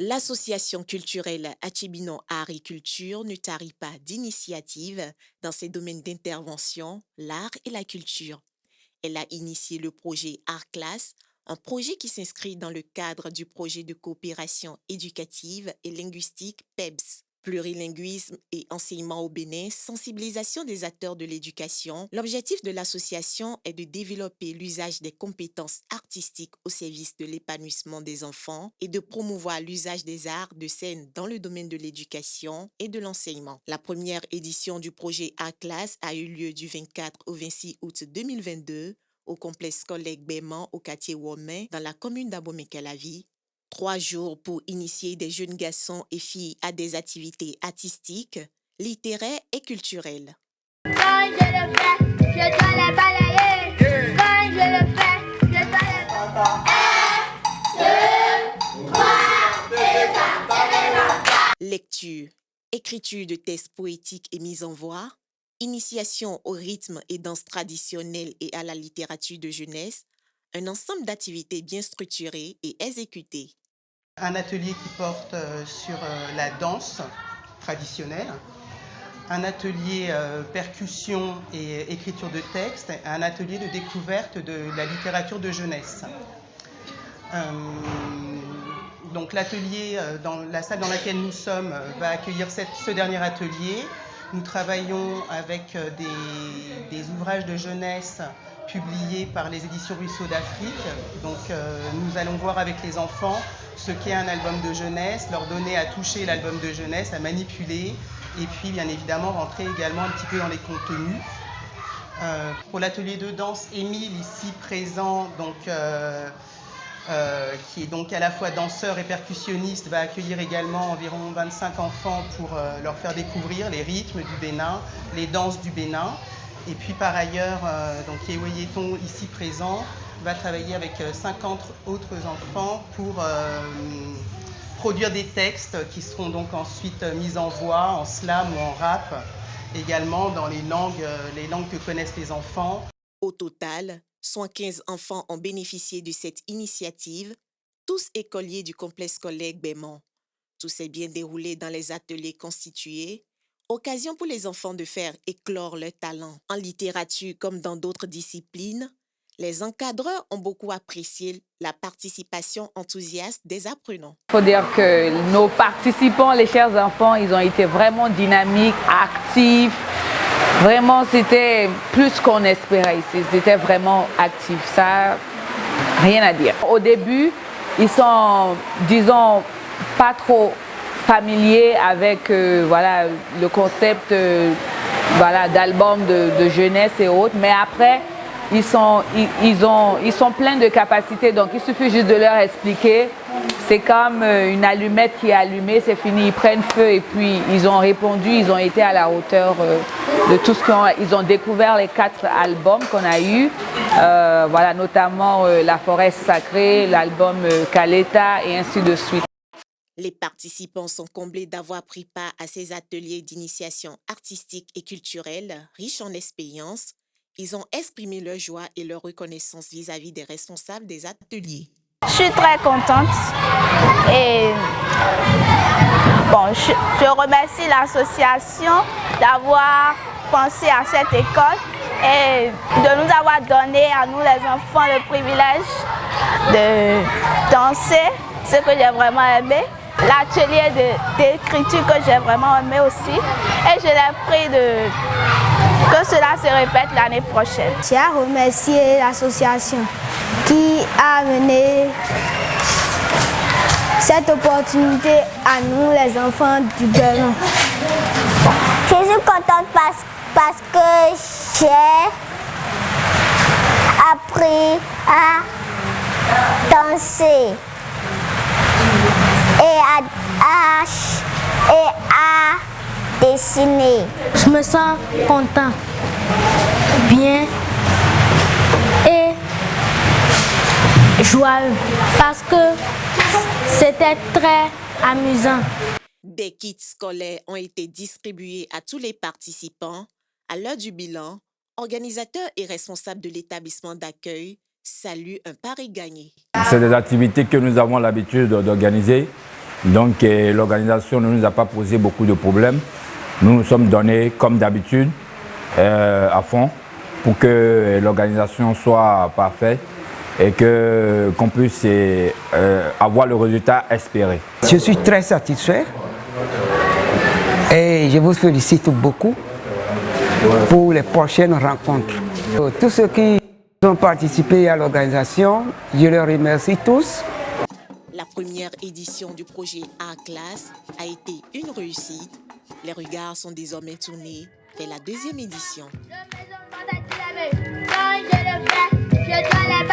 L'association culturelle Achibino Art et Culture ne tarit pas d'initiatives dans ses domaines d'intervention, l'art et la culture. Elle a initié le projet Art Class, un projet qui s'inscrit dans le cadre du projet de coopération éducative et linguistique PEBS. Plurilinguisme et enseignement au Bénin, sensibilisation des acteurs de l'éducation. L'objectif de l'association est de développer l'usage des compétences artistiques au service de l'épanouissement des enfants et de promouvoir l'usage des arts de scène dans le domaine de l'éducation et de l'enseignement. La première édition du projet Art Class a eu lieu du 24 au 26 août 2022 au complexe scolaire Béman au quartier Womain dans la commune d'Abomey-Calavi. 3 jours pour initier des jeunes garçons et filles à des activités artistiques, littéraires et culturelles. Quand je le fais, je dois les balayer. Quand je le fais, je dois les balayer. Lecture, écriture de textes poétiques et mise en voix, initiation au rythme et danse traditionnelle et à la littérature de jeunesse, un ensemble d'activités bien structurées et exécutées. Un atelier qui porte sur la danse traditionnelle, un atelier percussion et écriture de texte, un atelier de découverte de la littérature de jeunesse. Donc l'atelier, dans la salle dans laquelle nous sommes, va accueillir ce dernier atelier. Nous travaillons avec des ouvrages de jeunesse publiés par les éditions Ruisseau d'Afrique. Donc nous allons voir avec les enfants ce qu'est un album de jeunesse, leur donner à toucher l'album de jeunesse, à manipuler, et puis bien évidemment rentrer également un petit peu dans les contenus. Pour l'atelier de danse, Émile, ici présent, donc, qui est donc à la fois danseur et percussionniste, va accueillir également environ 25 enfants pour leur faire découvrir les rythmes du Bénin, les danses du Bénin. Et puis par ailleurs, donc Yeton, ici présent, va travailler avec 50 autres enfants pour produire des textes qui seront donc ensuite mis en voix, en slam ou en rap, également dans les langues que connaissent les enfants. Au total, 115 enfants ont bénéficié de cette initiative, tous écoliers du complexe scolaire Béman. Tout s'est bien déroulé dans les ateliers constitués, occasion pour les enfants de faire éclore leur talent. En littérature comme dans d'autres disciplines, les encadreurs ont beaucoup apprécié la participation enthousiaste des apprenants. Il faut dire que nos participants, les chers enfants, ils ont été vraiment dynamiques, actifs. Vraiment, c'était plus qu'on espérait ici. C'était vraiment actif. Ça, rien à dire. Au début, ils sont, disons, pas trop familiers avec voilà, le concept voilà, d'album de jeunesse et autres. Mais après, ils sont pleins de capacités. Donc, il suffit juste de leur expliquer. C'est comme une allumette qui est allumée, c'est fini, ils prennent feu et puis ils ont répondu, ils ont été à la hauteur de tout ce qu'ils ont découvert, les 4 albums qu'on a eus, voilà, notamment La Forêt Sacrée, l'album Caleta et ainsi de suite. Les participants sont comblés d'avoir pris part à ces ateliers d'initiation artistique et culturelle, riches en expérience. Ils ont exprimé leur joie et leur reconnaissance vis-à-vis des responsables des ateliers. Je suis très contente et bon, je remercie l'association d'avoir pensé à cette école et de nous avoir donné à nous les enfants le privilège de danser, ce que j'ai vraiment aimé. L'atelier d'écriture que j'ai vraiment aimé aussi et je l'ai pris que cela se répète l'année prochaine. J'ai à remercier l'association qui a amené cette opportunité à nous, les enfants du Bénin. Je suis contente parce que j'ai appris à danser et à dessiner. Je me sens content, bien et joyeux parce que c'était très amusant. Des kits scolaires ont été distribués à tous les participants. À l'heure du bilan, organisateurs et responsables de l'établissement d'accueil saluent un pari gagné. C'est des activités que nous avons l'habitude d'organiser Donc l'organisation ne nous a pas posé beaucoup de problèmes. Nous nous sommes donnés comme d'habitude à fond pour que l'organisation soit parfaite et qu'on puisse avoir le résultat espéré. Je suis très satisfait et je vous félicite beaucoup pour les prochaines rencontres. Tous ceux qui ont participé à l'organisation, je les remercie tous. La première édition du projet Art Class a été une réussite. Les regards sont désormais tournés vers la deuxième édition. Je le fais, je dois les